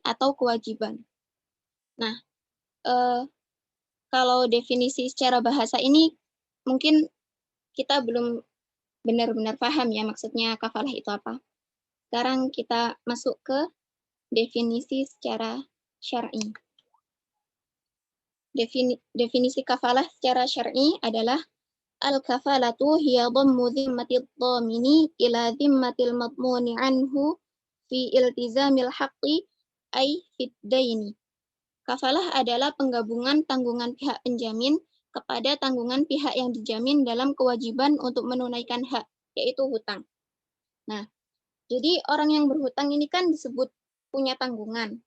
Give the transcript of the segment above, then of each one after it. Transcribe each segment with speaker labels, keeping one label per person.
Speaker 1: atau kewajiban. Nah, kalau definisi secara bahasa ini mungkin kita belum benar-benar paham ya maksudnya kafalah itu apa. Sekarang kita masuk ke definisi secara syar'i. Definisi kafalah secara syar'i adalah al-kafalatu hiya dhammu dhimmatid dhamini ila dhimmatil madmuni anhu fi iltizamil haqqi ay fid daini. Kafalah adalah penggabungan tanggungan pihak penjamin kepada tanggungan pihak yang dijamin dalam kewajiban untuk menunaikan hak, yaitu hutang. Nah, jadi orang yang berhutang ini kan disebut punya tanggungan.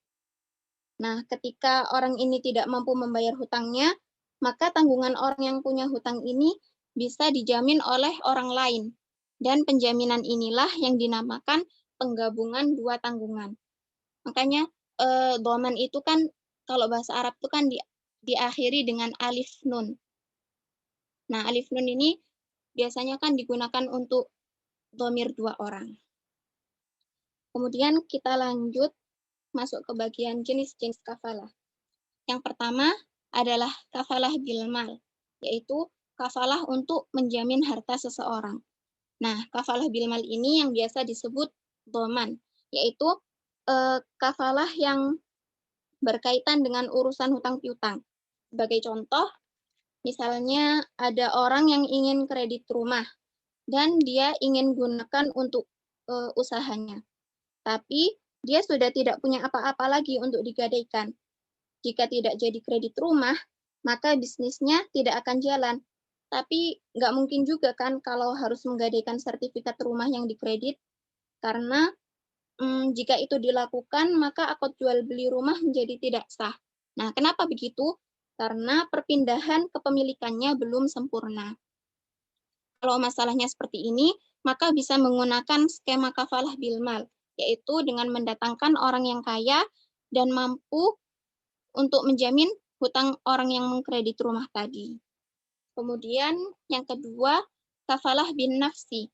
Speaker 1: Nah, ketika orang ini tidak mampu membayar hutangnya, maka tanggungan orang yang punya hutang ini bisa dijamin oleh orang lain. Dan penjaminan inilah yang dinamakan penggabungan dua tanggungan. Makanya dhaman itu kan kalau bahasa Arab itu kan diakhiri dengan alif nun. Nah, alif nun ini biasanya kan digunakan untuk dhamir dua orang. Kemudian kita lanjut masuk ke bagian jenis-jenis kafalah. Yang pertama adalah kafalah bil mal, yaitu kafalah untuk menjamin harta seseorang. Nah, kafalah bil mal ini yang biasa disebut dhaman, yaitu kafalah yang berkaitan dengan urusan hutang piutang. Sebagai contoh, misalnya ada orang yang ingin kredit rumah dan dia ingin gunakan untuk usahanya. Tapi dia sudah tidak punya apa-apa lagi untuk digadaikan. Jika tidak jadi kredit rumah, maka bisnisnya tidak akan jalan. Tapi nggak mungkin juga kan kalau harus menggadaikan sertifikat rumah yang dikredit, karena jika itu dilakukan, maka akad jual beli rumah menjadi tidak sah. Nah, kenapa begitu? Karena perpindahan kepemilikannya belum sempurna. Kalau masalahnya seperti ini, maka bisa menggunakan skema kafalah bil mal, yaitu dengan mendatangkan orang yang kaya dan mampu untuk menjamin hutang orang yang mengkredit rumah tadi. Kemudian yang kedua, kafalah bin nafsi.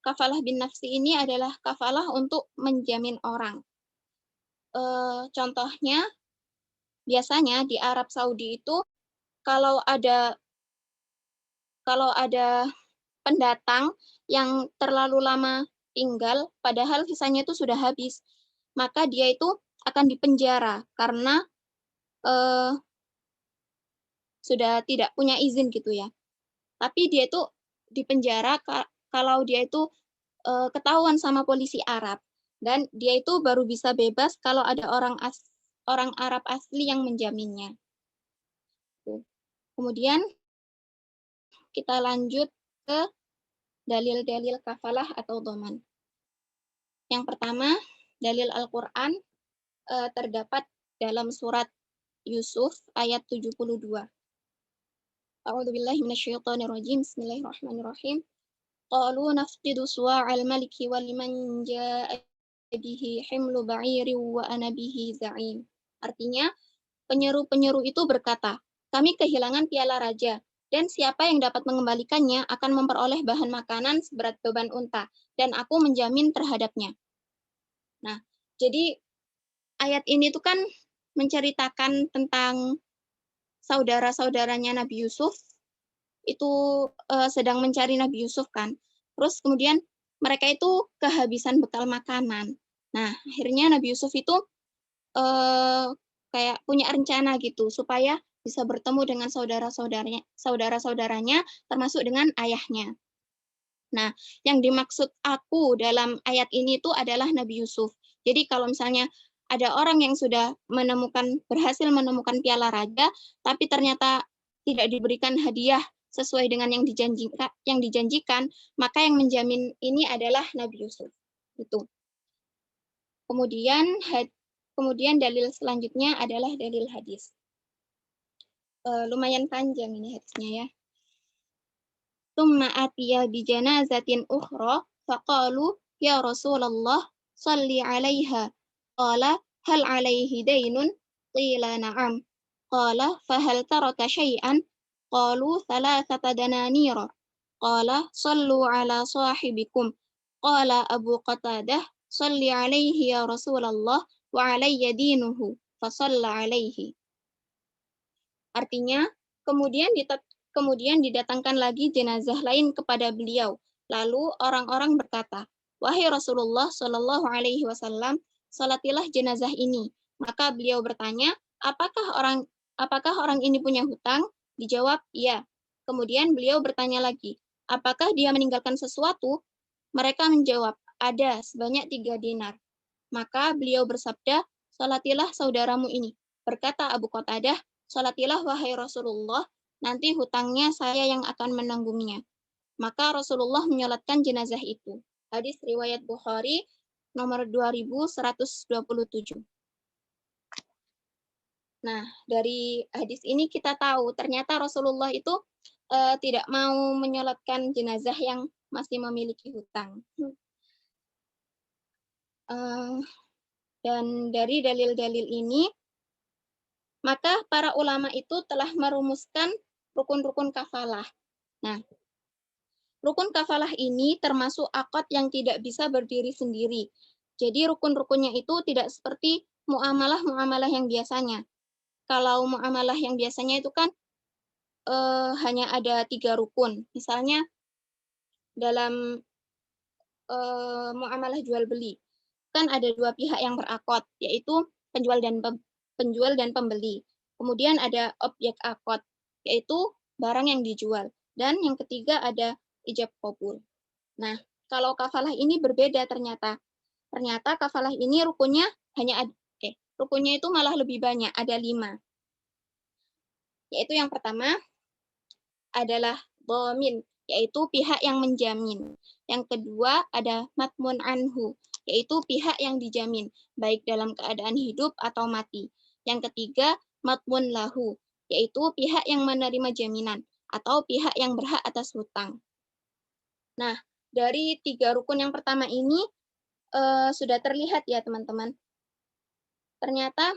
Speaker 1: Kafalah bin nafsi ini adalah kafalah untuk menjamin orang. Contohnya, biasanya di Arab Saudi itu kalau ada pendatang yang terlalu lama tinggal, padahal visanya itu sudah habis, maka dia itu akan dipenjara karena sudah tidak punya izin gitu ya. Tapi dia itu dipenjara kalau dia itu ketahuan sama polisi Arab, dan dia itu baru bisa bebas kalau ada orang Arab asli yang menjaminnya. Kemudian kita lanjut ke dalil-dalil kafalah atau dhaman. Yang pertama, dalil Al-Quran terdapat dalam surat Yusuf ayat 72. A'udzubillahi minasyaitonirrajim. Bismillahirrahmanirrahim. Qalu nafqidu suwa'al maliki wa liman ja'a bihi himlu ba'iri wa ana bihi za'im. Artinya, penyeru-penyeru itu berkata, kami kehilangan piala raja, dan siapa yang dapat mengembalikannya akan memperoleh bahan makanan seberat beban unta, dan aku menjamin terhadapnya. Nah, jadi ayat ini tuh kan menceritakan tentang saudara-saudaranya Nabi Yusuf, itu sedang mencari Nabi Yusuf kan. Terus kemudian mereka itu kehabisan bekal makanan. Nah, akhirnya Nabi Yusuf itu kayak punya rencana gitu supaya bisa bertemu dengan saudara-saudaranya termasuk dengan ayahnya. Nah, yang dimaksud aku dalam ayat ini itu adalah Nabi Yusuf. Jadi kalau misalnya ada orang yang sudah berhasil menemukan piala raja, tapi ternyata tidak diberikan hadiah sesuai dengan yang dijanjikan, maka yang menjamin ini adalah Nabi Yusuf. Itu. Kemudian dalil selanjutnya adalah dalil hadis. Lumayan panjang ini hadisnya ya. Tsumma atiya bi janazatin ukhra faqalu ya Rasulullah salli 'alaiha. Qala hal 'alaihi daynun? Qila na'am. Qala fahal taraka syai'an? Qalu thalathata dananira. Qala sallu 'ala sahibikum. Qala Abu Qatadah salli 'alaihi ya Rasulullah wa alayya dinuhu fasalla alaihi. Artinya, kemudian didatangkan lagi jenazah lain kepada beliau. Lalu orang-orang berkata, "Wahai Rasulullah Shallallahu alaihi wasallam, salatilah jenazah ini." Maka beliau bertanya, apakah orang ini punya hutang? Dijawab, "Iya." Kemudian beliau bertanya lagi, "Apakah dia meninggalkan sesuatu?" Mereka menjawab, "Ada sebanyak 3 dinar." Maka beliau bersabda, "Salatilah saudaramu ini." Berkata Abu Qatadah, "Salatilah wahai Rasulullah, nanti hutangnya saya yang akan menanggungnya." Maka Rasulullah menyolatkan jenazah itu. Hadis riwayat Bukhari nomor 2127. Nah, dari hadis ini kita tahu ternyata Rasulullah itu tidak mau menyolatkan jenazah yang masih memiliki hutang. Dan dari dalil-dalil ini, maka para ulama itu telah merumuskan rukun-rukun kafalah. Nah, rukun kafalah ini termasuk akad yang tidak bisa berdiri sendiri. Jadi rukun-rukunnya itu tidak seperti muamalah-muamalah yang biasanya. Kalau muamalah yang biasanya itu kan hanya ada 3 rukun. Misalnya dalam muamalah jual beli kan ada 2 pihak yang berakad, yaitu penjual dan pembeli. Kemudian ada objek akad, yaitu barang yang dijual. Dan yang ketiga ada ijab qabul. Nah, kalau kafalah ini berbeda ternyata. Ternyata kafalah ini rukunnya rukunnya itu malah lebih banyak, ada 5. Yaitu yang pertama adalah dhamin, yaitu pihak yang menjamin. Yang kedua ada matmun anhu, yaitu pihak yang dijamin, baik dalam keadaan hidup atau mati. Yang ketiga matmun lahu, yaitu pihak yang menerima jaminan atau pihak yang berhak atas hutang. Nah, dari 3 rukun yang pertama ini sudah terlihat ya teman-teman. Ternyata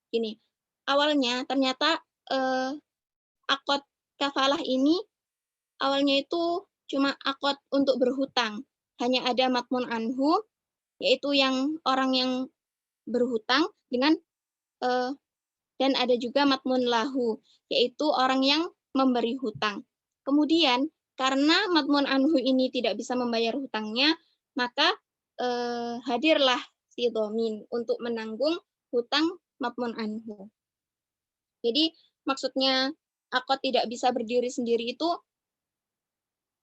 Speaker 1: gini, awalnya ternyata akad kafalah ini awalnya itu cuma akad untuk berhutang. Hanya ada matmun anhu, yaitu yang orang yang berhutang dengan dan ada juga matmun lahu, yaitu orang yang memberi hutang. Kemudian karena matmun anhu ini tidak bisa membayar hutangnya, maka hadirlah si dhamin untuk menanggung hutang matmun anhu. Jadi maksudnya akad tidak bisa berdiri sendiri itu,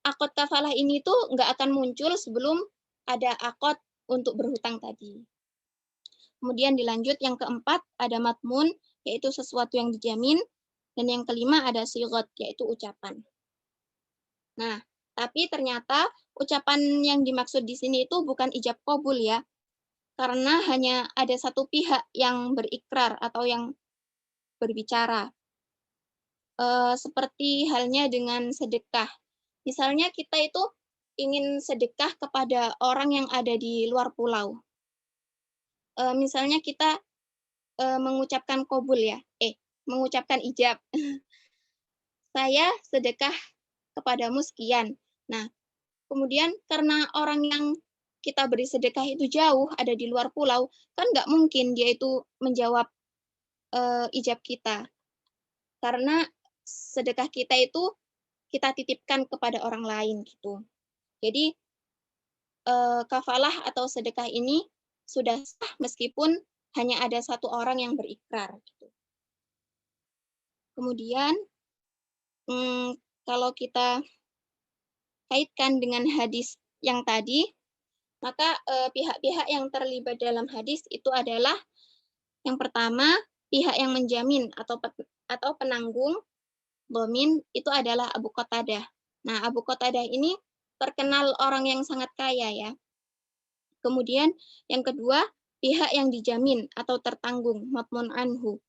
Speaker 1: akad kafalah ini tuh nggak akan muncul sebelum ada akad untuk berhutang tadi. Kemudian dilanjut yang keempat ada matmun, yaitu sesuatu yang dijamin. Dan yang kelima ada sigot, yaitu ucapan. Nah, tapi ternyata ucapan yang dimaksud di sini itu bukan ijab qabul ya. Karena hanya ada satu pihak yang berikrar atau yang berbicara. Seperti halnya dengan sedekah. Misalnya kita itu ingin sedekah kepada orang yang ada di luar pulau. Misalnya kita mengucapkan qabul ya, mengucapkan ijab. Saya sedekah kepadamu sekian. Nah, kemudian karena orang yang kita beri sedekah itu jauh, ada di luar pulau, kan nggak mungkin dia itu menjawab ijab kita. Karena sedekah kita itu kita titipkan kepada orang lain gitu. Jadi kafalah atau sedekah ini sudah sah meskipun hanya ada satu orang yang berikrar. Gitu. Kemudian kalau kita kaitkan dengan hadis yang tadi, maka pihak-pihak yang terlibat dalam hadis itu adalah yang pertama pihak yang menjamin atau penanggung dhamin itu adalah Abu Qatadah. Nah, Abu Qatadah ini terkenal orang yang sangat kaya ya. Kemudian yang kedua, pihak yang dijamin atau tertanggung, matmun anhu.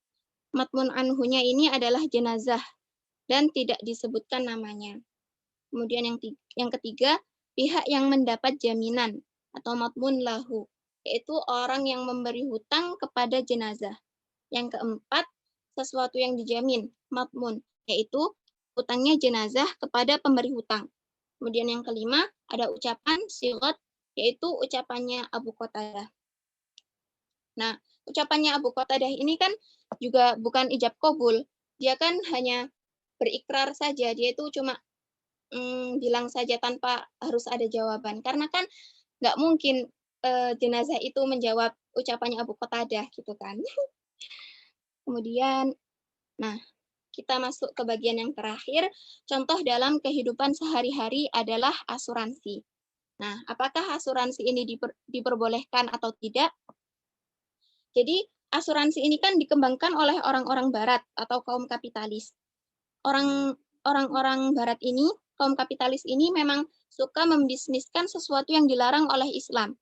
Speaker 1: Matmun anhunya ini adalah jenazah dan tidak disebutkan namanya. Kemudian yang ketiga, pihak yang mendapat jaminan atau matmun lahu, yaitu orang yang memberi hutang kepada jenazah. Yang keempat, sesuatu yang dijamin, matmun, yaitu hutangnya jenazah kepada pemberi hutang. Kemudian yang kelima, ada ucapan sigot, yaitu ucapannya Abu Qatadah. Nah, ucapannya Abu Qatadah ini kan juga bukan ijab qabul. Dia kan hanya berikrar saja. Dia itu cuma bilang saja tanpa harus ada jawaban. Karena kan nggak mungkin jenazah itu menjawab ucapannya Abu Qatadah gitu kan. Kemudian, nah kita masuk ke bagian yang terakhir. Contoh dalam kehidupan sehari-hari adalah asuransi. Nah, apakah asuransi ini diperbolehkan atau tidak? Jadi, asuransi ini kan dikembangkan oleh orang-orang barat atau kaum kapitalis. Orang-orang barat ini, kaum kapitalis ini memang suka membisniskan sesuatu yang dilarang oleh Islam.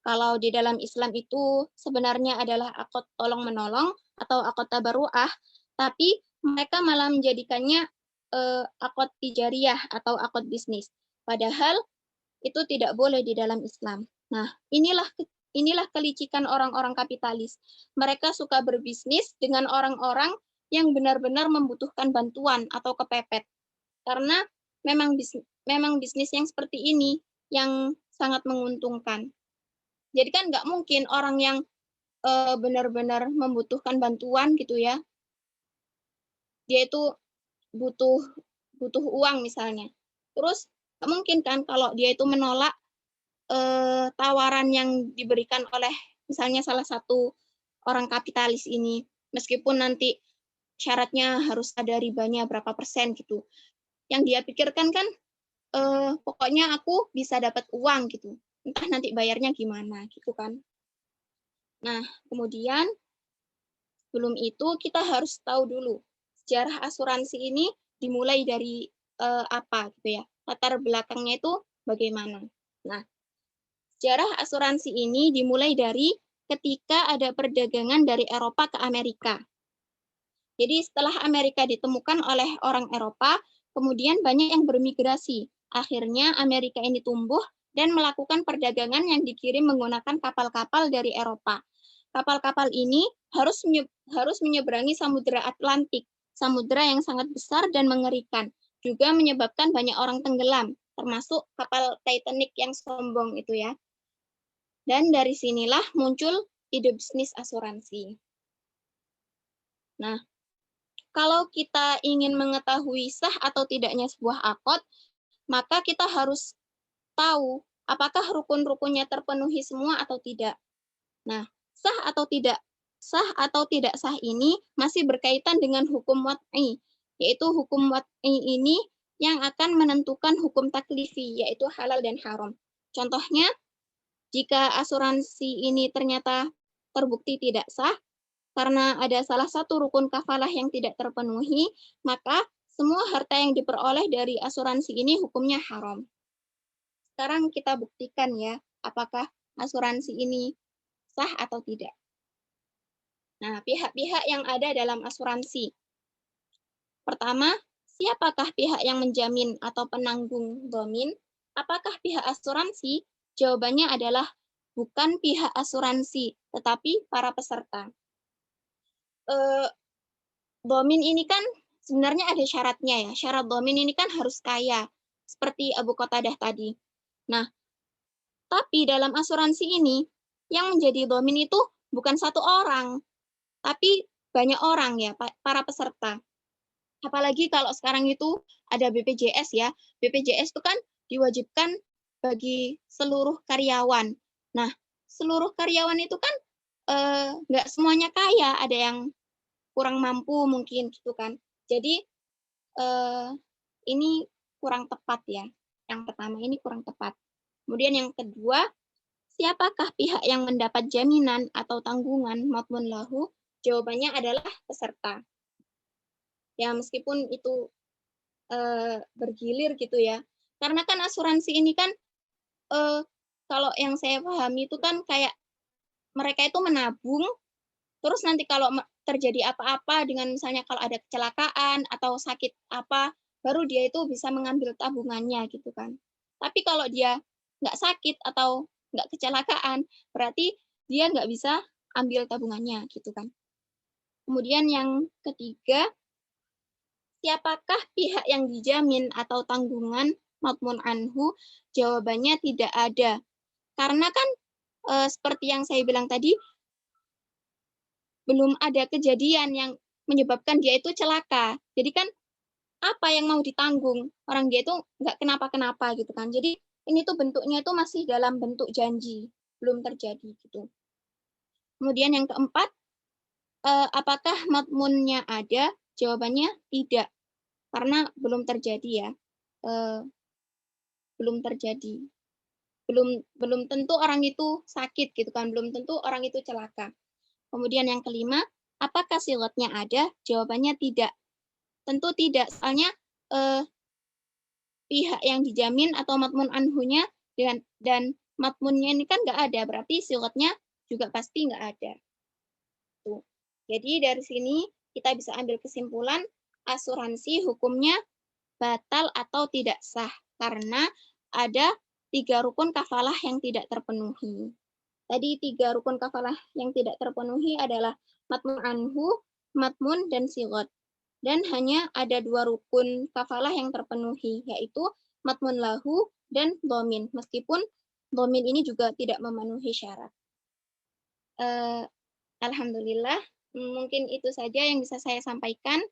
Speaker 1: Kalau di dalam Islam itu sebenarnya adalah akad tolong-menolong atau akad tabaruah, tapi mereka malah menjadikannya akad tijariyah atau akad bisnis. Padahal itu tidak boleh di dalam Islam. Nah, inilah kelicikan orang-orang kapitalis. Mereka suka berbisnis dengan orang-orang yang benar-benar membutuhkan bantuan atau kepepet. Karena memang bisnis yang seperti ini yang sangat menguntungkan. Jadi kan nggak mungkin orang yang benar-benar membutuhkan bantuan gitu ya, dia itu butuh uang misalnya. Terus nggak mungkin kan kalau dia itu menolak tawaran yang diberikan oleh misalnya salah satu orang kapitalis ini, meskipun nanti syaratnya harus ada ribanya berapa persen gitu. Yang dia pikirkan kan pokoknya aku bisa dapat uang gitu, entah nanti bayarnya gimana gitu kan. Nah, kemudian sebelum itu kita harus tahu dulu sejarah asuransi ini dimulai dari apa gitu ya, latar belakangnya itu bagaimana. Nah, sejarah asuransi ini dimulai dari ketika ada perdagangan dari Eropa ke Amerika. Jadi setelah Amerika ditemukan oleh orang Eropa, kemudian banyak yang bermigrasi. Akhirnya Amerika ini tumbuh dan melakukan perdagangan yang dikirim menggunakan kapal-kapal dari Eropa. Kapal-kapal ini harus menyeberangi Samudra Atlantik, samudra yang sangat besar dan mengerikan, juga menyebabkan banyak orang tenggelam, termasuk kapal Titanic yang sombong itu ya. Dan dari sinilah muncul ide bisnis asuransi. Nah, kalau kita ingin mengetahui sah atau tidaknya sebuah akad, maka kita harus tahu apakah rukun-rukunnya terpenuhi semua atau tidak. Nah, sah atau tidak sah ini masih berkaitan dengan hukum wad'i, yaitu hukum wad'i ini yang akan menentukan hukum taklifi, yaitu halal dan haram. Contohnya, jika asuransi ini ternyata terbukti tidak sah, karena ada salah satu rukun kafalah yang tidak terpenuhi, maka semua harta yang diperoleh dari asuransi ini hukumnya haram. Sekarang kita buktikan ya, apakah asuransi ini sah atau tidak. Nah, pihak-pihak yang ada dalam asuransi. Pertama, siapakah pihak yang menjamin atau penanggung dhamin? Apakah pihak asuransi? Jawabannya adalah bukan pihak asuransi, tetapi para peserta. Dhamin ini kan sebenarnya ada syaratnya ya. Syarat dhamin ini kan harus kaya, seperti Abu Qatadah tadi. Nah, tapi dalam asuransi ini, yang menjadi dhamin itu bukan satu orang, tapi banyak orang ya, para peserta. Apalagi kalau sekarang itu ada BPJS ya. BPJS itu kan diwajibkan bagi seluruh karyawan. Nah, seluruh karyawan itu kan nggak semuanya kaya, ada yang kurang mampu mungkin gitu kan. Jadi ini kurang tepat ya. Yang pertama ini kurang tepat. Kemudian yang kedua, siapakah pihak yang mendapat jaminan atau tanggungan madmun lahu? Jawabannya adalah peserta. Ya meskipun itu bergilir gitu ya. Karena kan asuransi ini kan kalau yang saya pahami itu kan kayak mereka itu menabung, terus nanti kalau terjadi apa-apa dengan misalnya kalau ada kecelakaan atau sakit apa, baru dia itu bisa mengambil tabungannya gitu kan. Tapi kalau dia nggak sakit atau nggak kecelakaan, berarti dia nggak bisa ambil tabungannya gitu kan. Kemudian yang ketiga, siapakah pihak yang dijamin atau tanggungan madmun anhu? Jawabannya tidak ada. Karena kan seperti yang saya bilang tadi, belum ada kejadian yang menyebabkan dia itu celaka. Jadi kan apa yang mau ditanggung? Orang dia itu nggak kenapa-kenapa gitu kan. Jadi ini tuh bentuknya itu masih dalam bentuk janji, belum terjadi gitu. Kemudian yang keempat, apakah madmunnya ada? Jawabannya tidak, karena belum terjadi ya. Eh, belum terjadi. Belum belum tentu orang itu sakit gitu kan, belum tentu orang itu celaka. Kemudian yang kelima, apakah silatnya ada? Jawabannya tidak. Tentu tidak, soalnya eh, pihak yang dijamin atau matmun anhunya dan matmunnya ini kan nggak ada, berarti silatnya juga pasti nggak ada. Tuh. Jadi dari sini kita bisa ambil kesimpulan asuransi hukumnya batal atau tidak sah karena ada 3 rukun kafalah yang tidak terpenuhi. Tadi 3 rukun kafalah yang tidak terpenuhi adalah matmun anhu, matmun, dan sigot. Dan hanya ada 2 rukun kafalah yang terpenuhi, yaitu matmun lahu dan domin. Meskipun domin ini juga tidak memenuhi syarat. Alhamdulillah, mungkin itu saja yang bisa saya sampaikan.